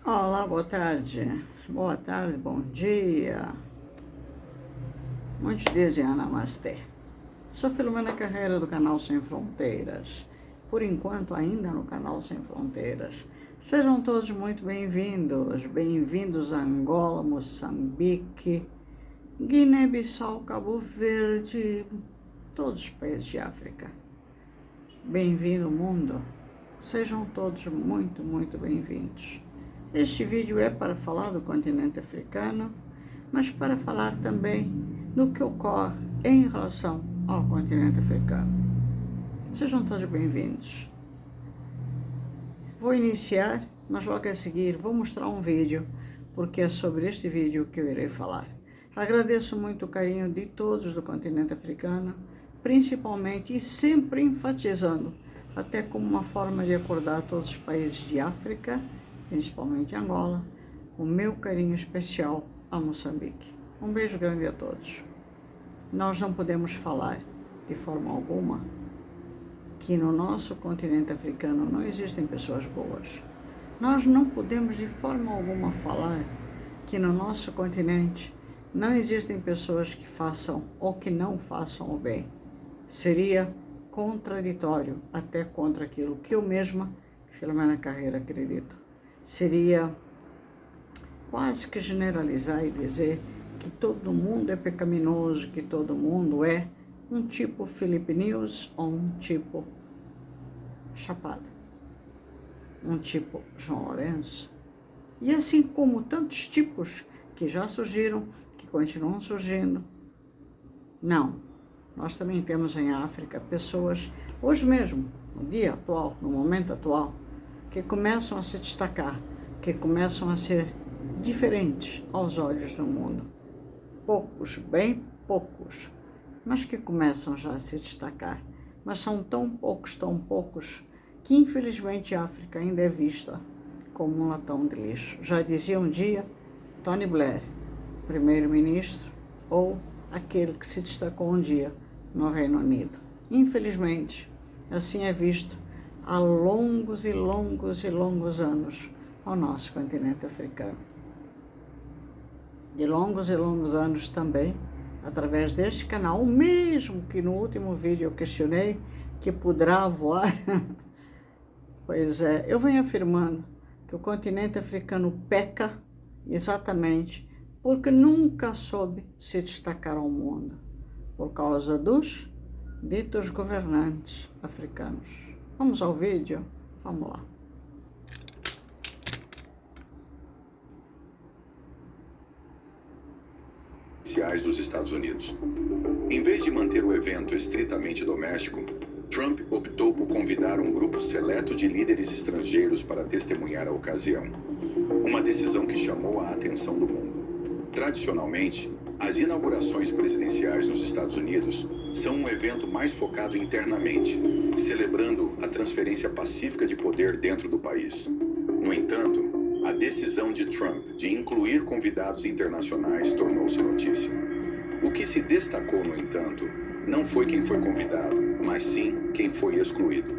Olá, boa tarde. Boa tarde, bom dia. Muitos dizem Namastê. Sou Filomena Carreira do canal Sem Fronteiras. Por enquanto, ainda no canal Sem Fronteiras. Sejam todos muito bem-vindos. Bem-vindos a Angola, Moçambique, Guiné-Bissau, Cabo Verde, todos os países de África. Bem-vindo, mundo. Sejam todos muito, muito bem-vindos. Este vídeo é para falar do continente africano, mas para falar também do que ocorre em relação ao continente africano. Sejam todos bem-vindos. Vou iniciar, mas logo a seguir vou mostrar um vídeo, porque é sobre este vídeo que eu irei falar. Agradeço muito o carinho de todos do continente africano, principalmente e sempre enfatizando, até como uma forma de acordar todos os países de África, principalmente Angola, o meu carinho especial a Moçambique. Um beijo grande a todos. Nós não podemos falar, de forma alguma, que no nosso continente africano não existem pessoas boas. Nós não podemos, de forma alguma, falar que no nosso continente não existem pessoas que façam ou que não façam o bem. Seria contraditório, até contra aquilo que eu mesma, Filomena Carreira, acredito. Seria quase que generalizar e dizer que todo mundo é pecaminoso, que todo mundo é um tipo Felipe News ou um tipo Chapado, um tipo João Lourenço. E assim como tantos tipos que já surgiram, que continuam surgindo. Não, nós também temos em África pessoas, hoje mesmo, no dia atual, no momento atual, que começam a se destacar, que começam a ser diferentes aos olhos do mundo. Poucos, bem poucos, mas que começam já a se destacar. Mas são tão poucos, que infelizmente a África ainda é vista como um latão de lixo. Já dizia um dia Tony Blair, primeiro-ministro, ou aquele que se destacou um dia no Reino Unido. Infelizmente, assim é visto há longos e longos anos ao nosso continente africano. De longos e longos anos também, através deste canal, mesmo que no último vídeo eu questionei que poderá voar, pois é, eu venho afirmando que o continente africano peca exatamente porque nunca soube se destacar ao mundo, por causa dos ditos governantes africanos. Vamos ao vídeo? Vamos lá. Dos Estados Unidos. Em vez de manter o evento estritamente doméstico, Trump optou por convidar um grupo seleto de líderes estrangeiros para testemunhar a ocasião. Uma decisão que chamou a atenção do mundo. Tradicionalmente, as inaugurações presidenciais nos Estados Unidos são um evento mais focado internamente, celebrando a transferência pacífica de poder dentro do país. No entanto, a decisão de Trump de incluir convidados internacionais tornou-se notícia. O que se destacou, no entanto, não foi quem foi convidado, mas sim quem foi excluído.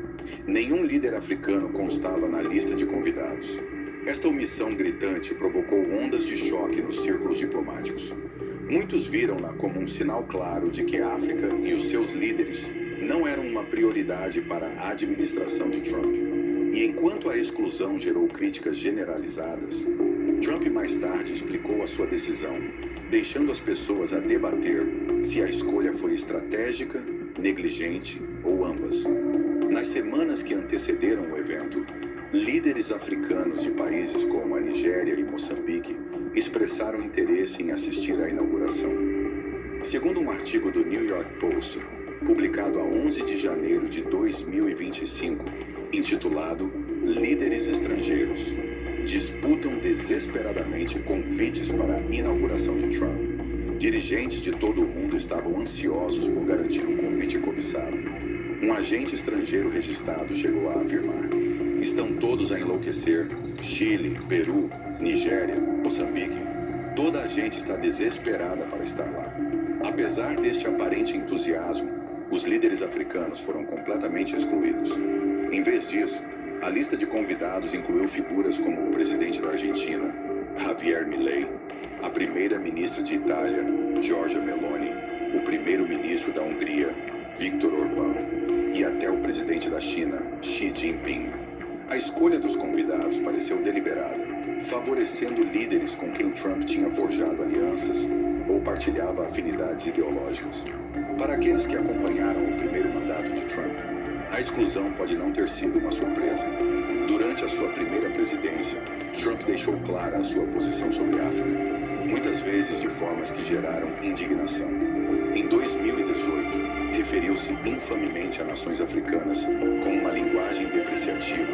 Nenhum líder africano constava na lista de convidados. Esta omissão gritante provocou ondas de choque nos círculos diplomáticos. Muitos viram-na como um sinal claro de que a África e os seus líderes não eram uma prioridade para a administração de Trump. E enquanto a exclusão gerou críticas generalizadas, Trump mais tarde explicou a sua decisão, deixando as pessoas a debater se a escolha foi estratégica, negligente ou ambas. Nas semanas que antecederam o evento, líderes africanos de países como a Nigéria e Moçambique expressaram interesse em assistir à inauguração. Segundo um artigo do New York Post, publicado a 11 de janeiro de 2025, intitulado Líderes Estrangeiros disputam desesperadamente convites para a inauguração de Trump. Dirigentes de todo o mundo estavam ansiosos por garantir um convite cobiçado. Um agente estrangeiro registrado chegou a afirmar: estão todos a enlouquecer. Chile, Peru, Nigéria, Moçambique. Toda a gente está desesperada para estar lá. Apesar deste aparente entusiasmo, os líderes africanos foram completamente excluídos. Em vez disso, A lista de convidados incluiu figuras como o presidente da Argentina, Javier Milei, a primeira-ministra de Itália, Giorgia Meloni, o primeiro-ministro da Hungria, Viktor Orbán, e até o presidente da China, Xi Jinping. A escolha dos convidados pareceu deliberada, favorecendo líderes com quem Trump tinha forjado alianças ou partilhava afinidades ideológicas. Para aqueles que acompanharam o primeiro mandato de Trump, a exclusão pode não ter sido uma surpresa. Durante a sua primeira presidência, Trump deixou clara a sua posição sobre a África, muitas vezes de formas que geraram indignação. Em 2018, referiu-se infamemente a nações africanas com uma linguagem depreciativa,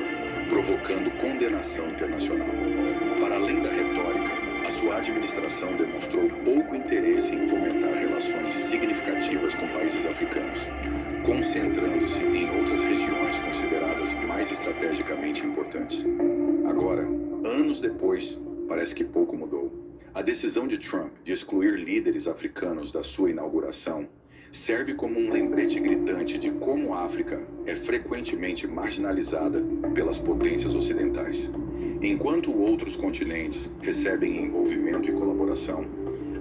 provocando condenação internacional. Para além da retórica, a sua administração demonstrou pouco interesse em fomentar relações significativas com países africanos, concentrando-se em outras regiões consideradas mais estrategicamente importantes. Agora, anos depois, parece que pouco mudou. A decisão de Trump de excluir líderes africanos da sua inauguração serve como um lembrete gritante de como a África é frequentemente marginalizada pelas potências ocidentais. Enquanto outros continentes recebem envolvimento e colaboração,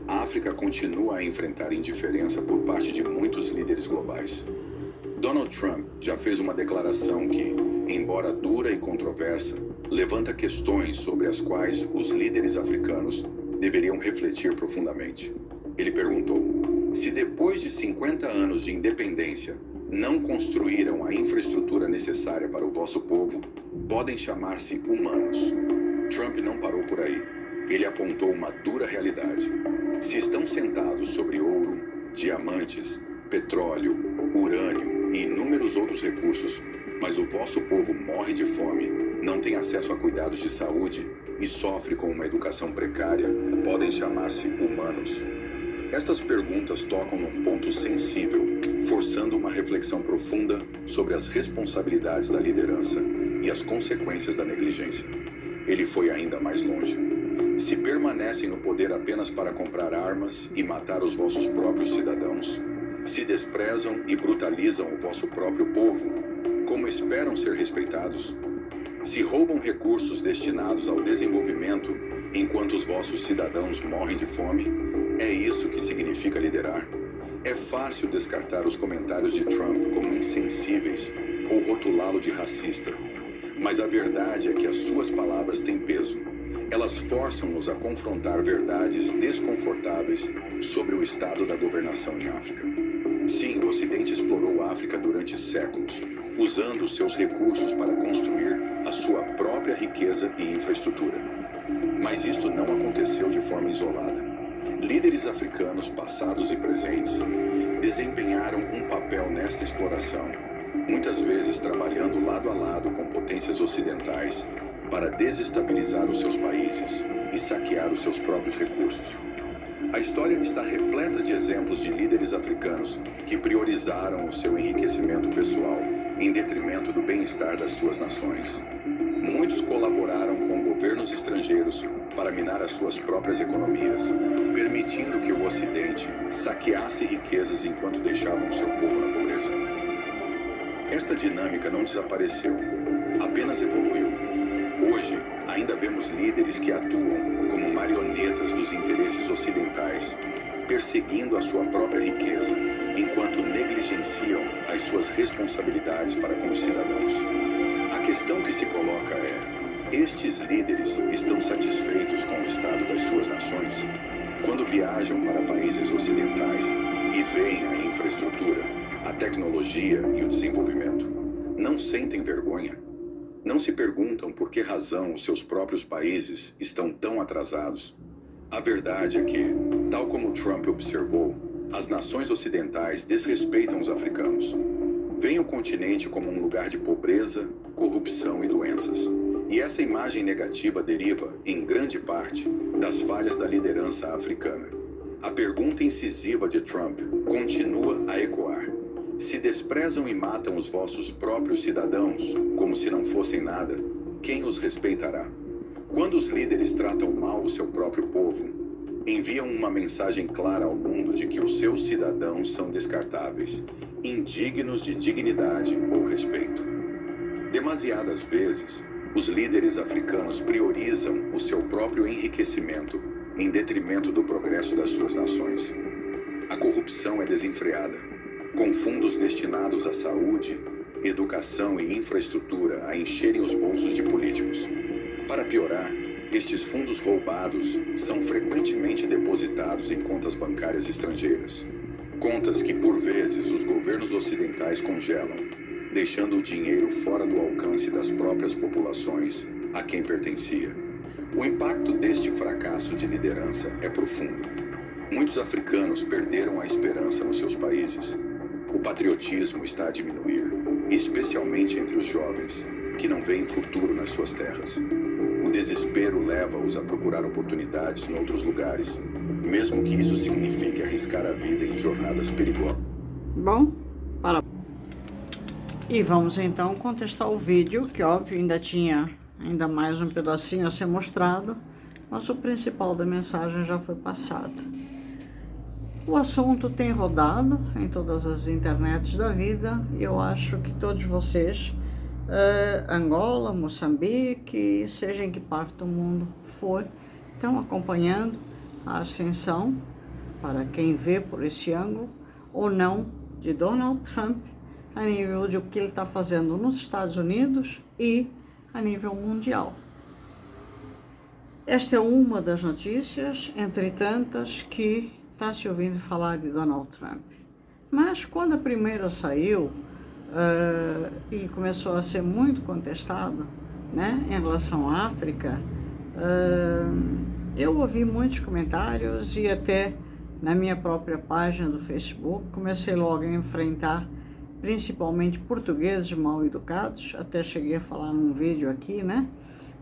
a África continua a enfrentar indiferença por parte de muitos líderes globais. Donald Trump já fez uma declaração que, embora dura e controversa, levanta questões sobre as quais os líderes africanos deveriam refletir profundamente. Ele perguntou: se depois de 50 anos de independência não construíram a infraestrutura necessária para o vosso povo, podem chamar-se humanos. Trump não parou por aí. Ele apontou uma dura realidade. Se estão sentados sobre ouro, diamantes, petróleo, urânio e inúmeros outros recursos, mas o vosso povo morre de fome, não tem acesso a cuidados de saúde e sofre com uma educação precária, podem chamar-se humanos. Estas perguntas tocam num ponto sensível, forçando uma reflexão profunda sobre as responsabilidades da liderança e as consequências da negligência. Ele foi ainda mais longe. Se permanecem no poder apenas para comprar armas e matar os vossos próprios cidadãos, se desprezam e brutalizam o vosso próprio povo, como esperam ser respeitados? Se roubam recursos destinados ao desenvolvimento enquanto os vossos cidadãos morrem de fome, é isso que significa liderar? É fácil descartar os comentários de Trump como insensíveis ou rotulá-lo de racista. Mas a verdade é que as suas palavras têm peso. Elas forçam-nos a confrontar verdades desconfortáveis sobre o estado da governação em África. Sim, o Ocidente explorou a África durante séculos, usando seus recursos para construir a sua própria riqueza e infraestrutura. Mas isto não aconteceu de forma isolada. Líderes africanos, passados e presentes, desempenharam um papel nesta exploração, muitas vezes trabalhando lado a lado com potências ocidentais para desestabilizar os seus países e saquear os seus próprios recursos. A história está repleta de exemplos de líderes africanos que priorizaram o seu enriquecimento pessoal em detrimento do bem-estar das suas nações. Muitos colaboraram com governos estrangeiros para minar as suas próprias economias, permitindo que o Ocidente saqueasse riquezas enquanto deixavam o seu povo na pobreza. Esta dinâmica não desapareceu, apenas evoluiu. Hoje, ainda vemos líderes que atuam como marionetas dos interesses ocidentais, perseguindo a sua própria riqueza, enquanto negligenciam as suas responsabilidades para com os cidadãos. A questão que se coloca é: estes líderes estão satisfeitos com o estado das suas nações? Quando viajam para países ocidentais e veem a infraestrutura, a tecnologia e o desenvolvimento, não sentem vergonha? Não se perguntam por que razão os seus próprios países estão tão atrasados? A verdade é que, tal como Trump observou, as nações ocidentais desrespeitam os africanos. Veem o continente como um lugar de pobreza, corrupção e doenças. E essa imagem negativa deriva, em grande parte, das falhas da liderança africana. A pergunta incisiva de Trump continua a ecoar. Se desprezam e matam os vossos próprios cidadãos, como se não fossem nada, quem os respeitará? Quando os líderes tratam mal o seu próprio povo, enviam uma mensagem clara ao mundo de que os seus cidadãos são descartáveis, indignos de dignidade ou respeito. Demasiadas vezes, os líderes africanos priorizam o seu próprio enriquecimento em detrimento do progresso das suas nações. A corrupção é desenfreada, com fundos destinados à saúde, educação e infraestrutura a encherem os bolsos de políticos. Para piorar, estes fundos roubados são frequentemente depositados em contas bancárias estrangeiras. Contas que, por vezes, os governos ocidentais congelam, deixando o dinheiro fora do alcance das próprias populações a quem pertencia. O impacto deste fracasso de liderança é profundo. Muitos africanos perderam a esperança nos seus países. O patriotismo está a diminuir, especialmente entre os jovens, que não veem futuro nas suas terras. O desespero leva-os a procurar oportunidades em outros lugares, mesmo que isso signifique arriscar a vida em jornadas perigosas. Bom, para. E vamos então contestar o vídeo, que óbvio ainda tinha mais um pedacinho a ser mostrado, mas o principal da mensagem já foi passado. O assunto tem rodado em todas as internets da vida e eu acho que todos vocês, Angola, Moçambique, seja em que parte do mundo for, estão acompanhando a ascensão, para quem vê por esse ângulo, ou não, de Donald Trump, a nível de o que ele está fazendo nos Estados Unidos e a nível mundial. Esta é uma das notícias, entre tantas, que está se ouvindo falar de Donald Trump. Mas quando a primeira saiu e começou a ser muito contestado, né, em relação à África, eu ouvi muitos comentários e até na minha própria página do Facebook comecei logo a enfrentar principalmente portugueses mal educados, até cheguei a falar num vídeo aqui, né?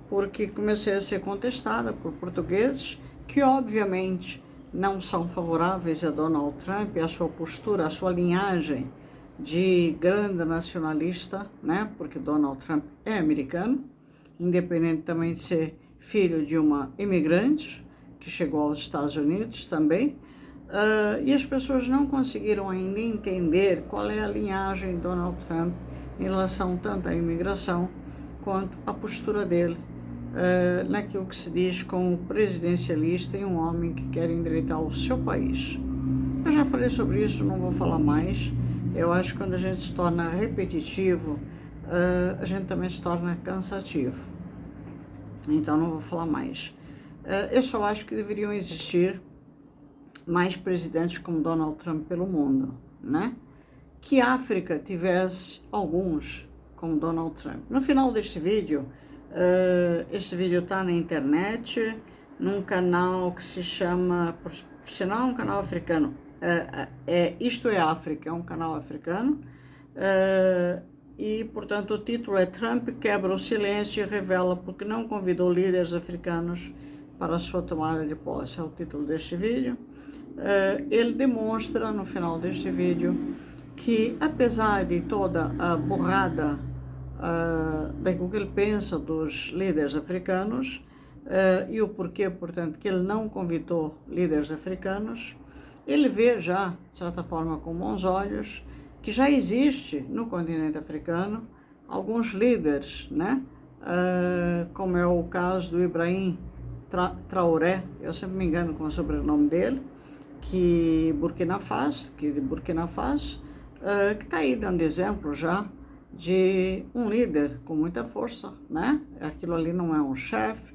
Porque comecei a ser contestada por portugueses que obviamente não são favoráveis a Donald Trump, a sua postura, a sua linhagem de grande nacionalista, né? Porque Donald Trump é americano, independente também de ser filho de uma imigrante que chegou aos Estados Unidos também. E as pessoas não conseguiram ainda entender qual é a linhagem de Donald Trump em relação tanto à imigração quanto à postura dele naquilo que se diz como presidencialista e um homem que quer endireitar o seu país. Eu já falei sobre isso, não vou falar mais. Eu acho que quando a gente se torna repetitivo, a gente também se torna cansativo. Então não vou falar mais. Eu só acho que deveriam existir mais presidentes como Donald Trump pelo mundo, né? Que a África tivesse alguns como Donald Trump. No final deste vídeo, este vídeo está na internet, num canal que se chama, por sinal, um canal africano, Isto é África, é um canal africano, e, portanto, o título é Trump quebra o silêncio e revela porque não convidou líderes africanos para a sua tomada de posse. É o título deste vídeo. Ele demonstra, no final deste vídeo, que apesar de toda a burrada daquilo que ele pensa dos líderes africanos, e o porquê, portanto, que ele não convidou líderes africanos, ele vê já, de certa forma, com bons olhos, que já existe no continente africano alguns líderes, né? Como é o caso do Ibrahim Traoré, eu sempre me engano com o sobrenome dele, que de Burkina Faso, que está aí dando exemplo já de um líder com muita força, né? Aquilo ali não é um chefe,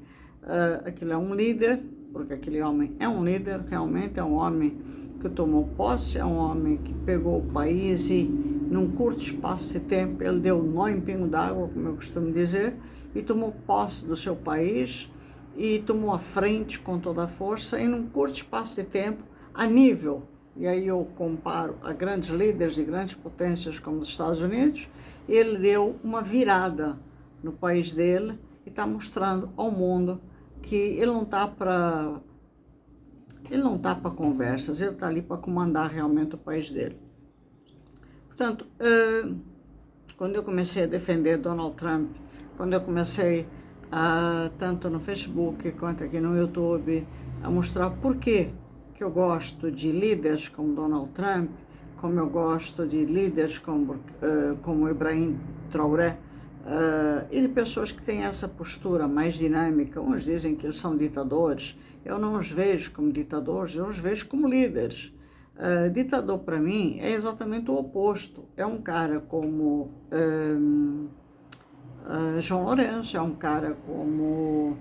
aquilo é um líder, porque aquele homem é um líder, realmente é um homem que tomou posse, é um homem que pegou o país e, num curto espaço de tempo, ele deu nó em pingo d'água, como eu costumo dizer, e tomou posse do seu país e tomou a frente com toda a força, e num curto espaço de tempo, a nível, e aí eu comparo a grandes líderes de grandes potências como os Estados Unidos, ele deu uma virada no país dele e está mostrando ao mundo que ele não está para conversas, ele está ali para comandar realmente o país dele. Portanto, quando eu comecei a defender Donald Trump, quando eu comecei, tanto no Facebook quanto aqui no YouTube, a mostrar por que eu gosto de líderes como Donald Trump, como eu gosto de líderes como Ibrahim Traoré, e de pessoas que têm essa postura mais dinâmica. Uns dizem que eles são ditadores. Eu não os vejo como ditadores, eu os vejo como líderes. Ditador, para mim, é exatamente o oposto. É um cara como João Lourenço, é um cara como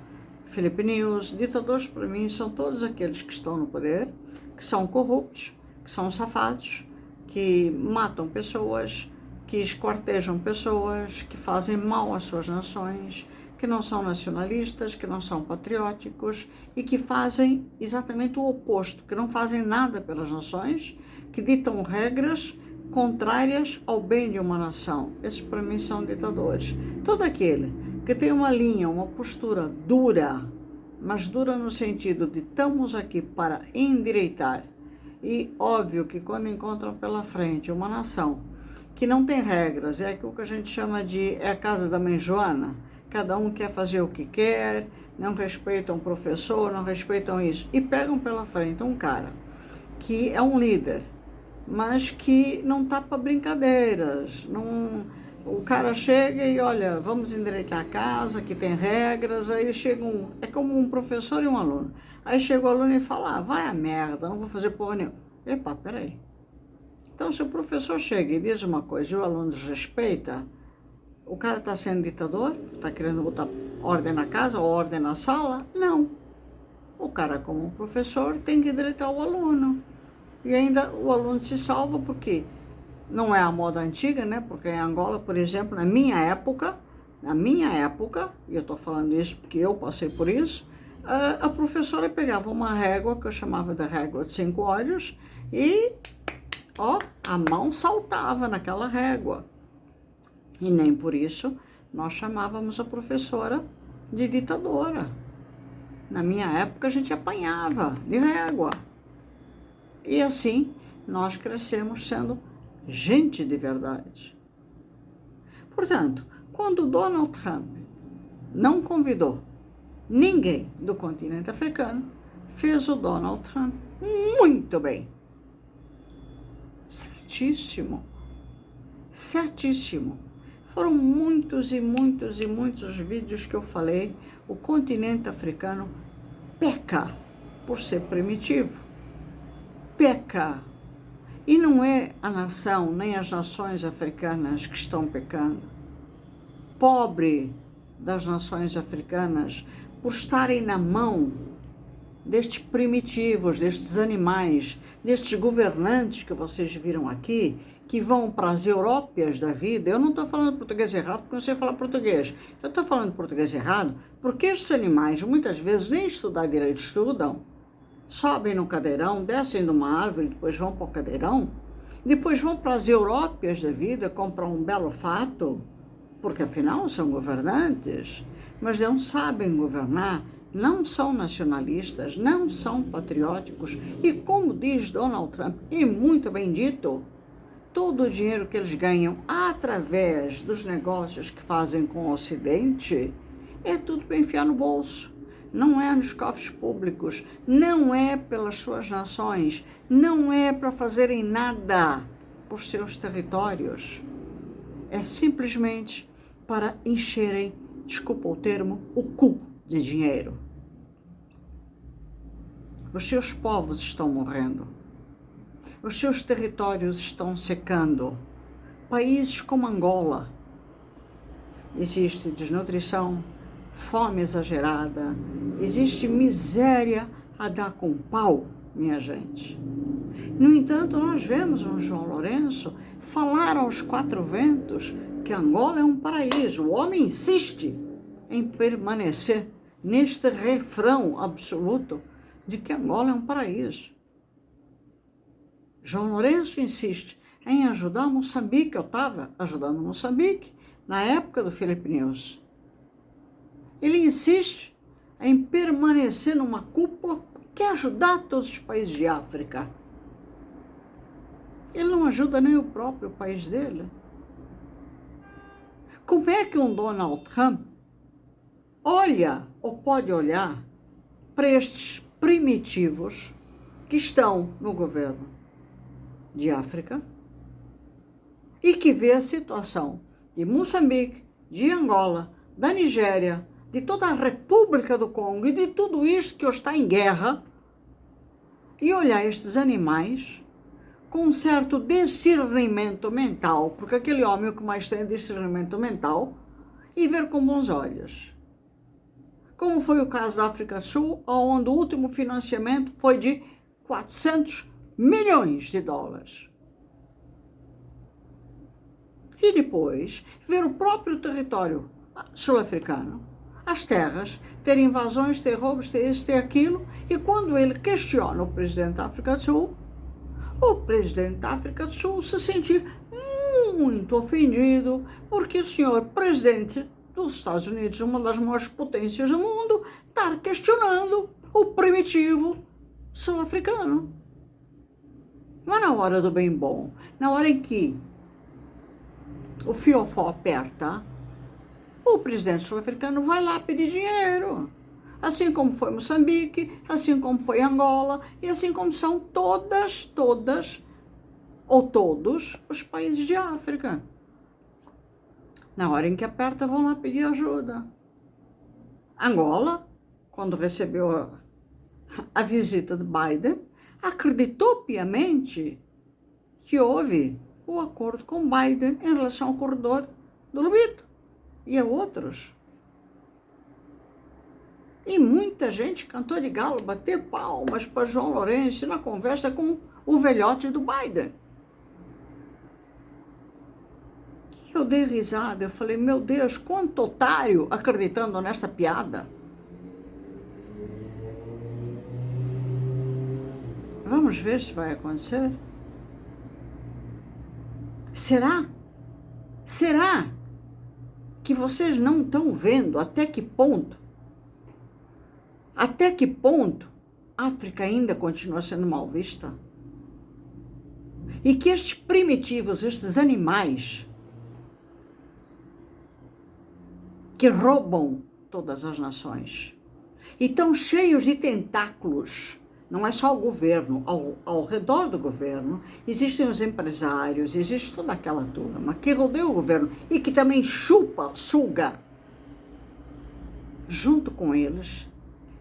Filipe Nunes. Ditadores, para mim, são todos aqueles que estão no poder, que são corruptos, que são safados, que matam pessoas, que esquartejam pessoas, que fazem mal às suas nações, que não são nacionalistas, que não são patrióticos e que fazem exatamente o oposto, que não fazem nada pelas nações, que ditam regras contrárias ao bem de uma nação. Esses, para mim, são ditadores. Todo aquele que tem uma linha, uma postura dura, mas dura no sentido de estamos aqui para endireitar. E óbvio que quando encontram pela frente uma nação que não tem regras, é aquilo que a gente chama de a casa da mãe Joana, cada um quer fazer o que quer, não respeitam o professor, não respeitam isso, e pegam pela frente um cara que é um líder, mas que não tá para brincadeiras, não, o cara chega e olha, vamos endireitar a casa, que tem regras, aí chega é como um professor e um aluno, aí chega o aluno e fala, vai a merda, não vou fazer porra nenhuma. Epa, peraí. Então, se o professor chega e diz uma coisa e o aluno desrespeita, o cara está sendo ditador? Está querendo botar ordem na casa ou ordem na sala? Não. O cara, como professor, tem que endireitar o aluno. E ainda o aluno se salva porque não é a moda antiga, né? Porque em Angola, por exemplo, na minha época, e eu estou falando isso porque eu passei por isso, a professora pegava uma régua, que eu chamava de régua de 5 olhos, e a mão saltava naquela régua. E nem por isso nós chamávamos a professora de ditadora. Na minha época a gente apanhava de régua. E assim nós crescemos sendo gente de verdade. Portanto, quando Donald Trump não convidou ninguém do continente africano, fez o Donald Trump muito bem. Certíssimo. Certíssimo. Foram muitos e muitos e muitos vídeos que eu falei. O continente africano peca por ser primitivo. Peca. E não é a nação, nem as nações africanas que estão pecando. Pobre das nações africanas por estarem na mão destes primitivos, destes animais, destes governantes que vocês viram aqui, que vão para as Európias da vida. Eu não estou falando português errado porque não sei falar português. Eu estou falando português errado porque estes animais, muitas vezes, nem estudar direito estudam. Sobem no cadeirão, descem de uma árvore, depois vão para o cadeirão, depois vão para as Európias da vida, compram um belo fato, porque afinal são governantes, mas não sabem governar, não são nacionalistas, não são patrióticos. E como diz Donald Trump, e muito bem dito, todo o dinheiro que eles ganham através dos negócios que fazem com o Ocidente é tudo para enfiar no bolso. Não é nos cofres públicos, não é pelas suas nações, não é para fazerem nada por seus territórios. É simplesmente para encherem, desculpa o termo, o cu de dinheiro. Os seus povos estão morrendo. Os seus territórios estão secando. Países como Angola, existe desnutrição, fome exagerada, existe miséria a dar com pau, minha gente. No entanto, nós vemos um João Lourenço falar aos 4 ventos que Angola é um paraíso. O homem insiste em permanecer neste refrão absoluto de que Angola é um paraíso. João Lourenço insiste em ajudar Moçambique. Eu estava ajudando Moçambique na época do Filipe Nunes. Ele insiste em permanecer numa cúpula, quer ajudar todos os países de África. Ele não ajuda nem o próprio país dele. Como é que um Donald Trump olha ou pode olhar para estes primitivos que estão no governo de África e que vê a situação de Moçambique, de Angola, da Nigéria, de toda a República do Congo e de tudo isto que hoje está em guerra, e olhar estes animais com um certo discernimento mental, porque aquele homem o que mais tem é discernimento mental, e ver com bons olhos. Como foi o caso da África do Sul, onde o último financiamento foi de 400 milhões de dólares. E depois, ver o próprio território sul-africano, as terras, ter invasões, ter roubos, ter isso, ter aquilo, e quando ele questiona o presidente da África do Sul, o presidente da África do Sul se sentir muito ofendido, porque o senhor presidente dos Estados Unidos, uma das maiores potências do mundo, está questionando o primitivo sul-africano. Mas na hora do bem bom, na hora em que o fiofó aperta, o presidente sul-africano vai lá pedir dinheiro. Assim como foi Moçambique, assim como foi Angola, e assim como são todas, ou todos os países de África. Na hora em que aperta, vão lá pedir ajuda. Angola, quando recebeu a visita de Biden, acreditou piamente que houve o acordo com Biden em relação ao corredor do Lobito e a outros. E muita gente cantou de galo, bateu palmas para João Lourenço na conversa com o velhote do Biden. Eu dei risada, eu falei, meu Deus, quanto otário acreditando nessa piada. Vamos ver se vai acontecer. Será? Será que vocês não estão vendo até que ponto a África ainda continua sendo mal vista? E que estes primitivos, estes animais, que roubam todas as nações, e estão cheios de tentáculos, não é só o governo, ao redor do governo, existem os empresários, existe toda aquela turma que rodeia o governo e que também suga, junto com eles,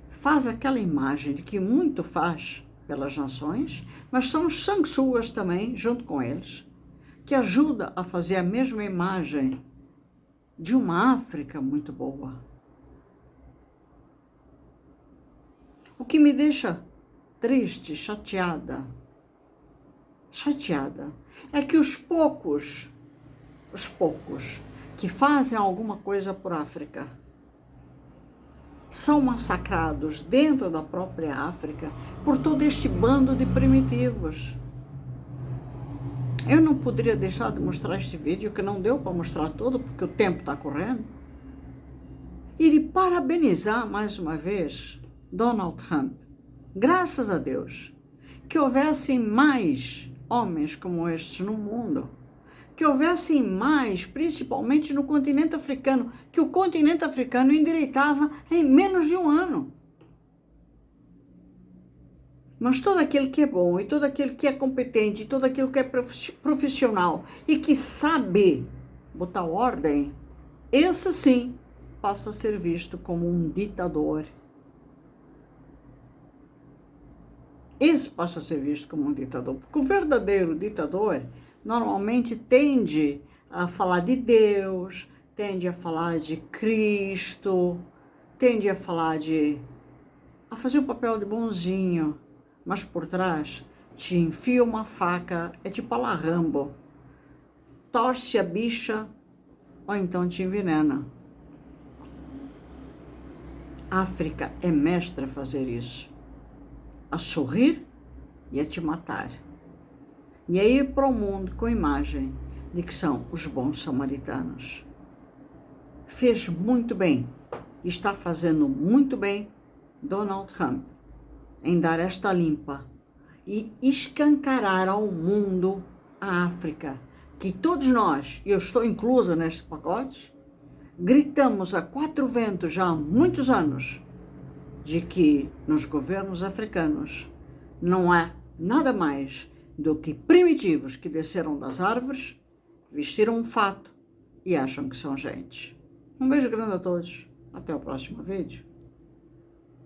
faz aquela imagem de que muito faz pelas nações, mas são os sanguessugas também, junto com eles, que ajuda a fazer a mesma imagem de uma África muito boa. O que me deixa triste, chateada, é que os poucos que fazem alguma coisa por África são massacrados dentro da própria África por todo este bando de primitivos. Eu não poderia deixar de mostrar este vídeo, que não deu para mostrar todo, porque o tempo está correndo, e de parabenizar mais uma vez Donald Trump. Graças a Deus, que houvessem mais homens como estes no mundo, que houvessem mais, principalmente no continente africano, que o continente africano endireitava em menos de um ano. Mas todo aquele que é bom, e todo aquele que é competente, e todo aquele que é profissional, e que sabe botar ordem, esse sim passa a ser visto como um ditador. Esse passa a ser visto como um ditador, porque o verdadeiro ditador normalmente tende a falar de Deus, tende a falar de Cristo, tende a falar a fazer o papel de bonzinho, mas por trás te enfia uma faca, é tipo a la Rambo, torce a bicha ou então te envenena. A África é mestra a fazer isso, a sorrir e a te matar. E a ir para o mundo com a imagem de que são os bons samaritanos. Fez muito bem, está fazendo muito bem Donald Trump em dar esta limpa e escancarar ao mundo a África, que todos nós, e eu estou inclusa neste pacote, gritamos a quatro ventos já há muitos anos de que nos governos africanos não há nada mais do que primitivos que desceram das árvores, vestiram um fato e acham que são gente. Um beijo grande a todos. Até o próximo vídeo.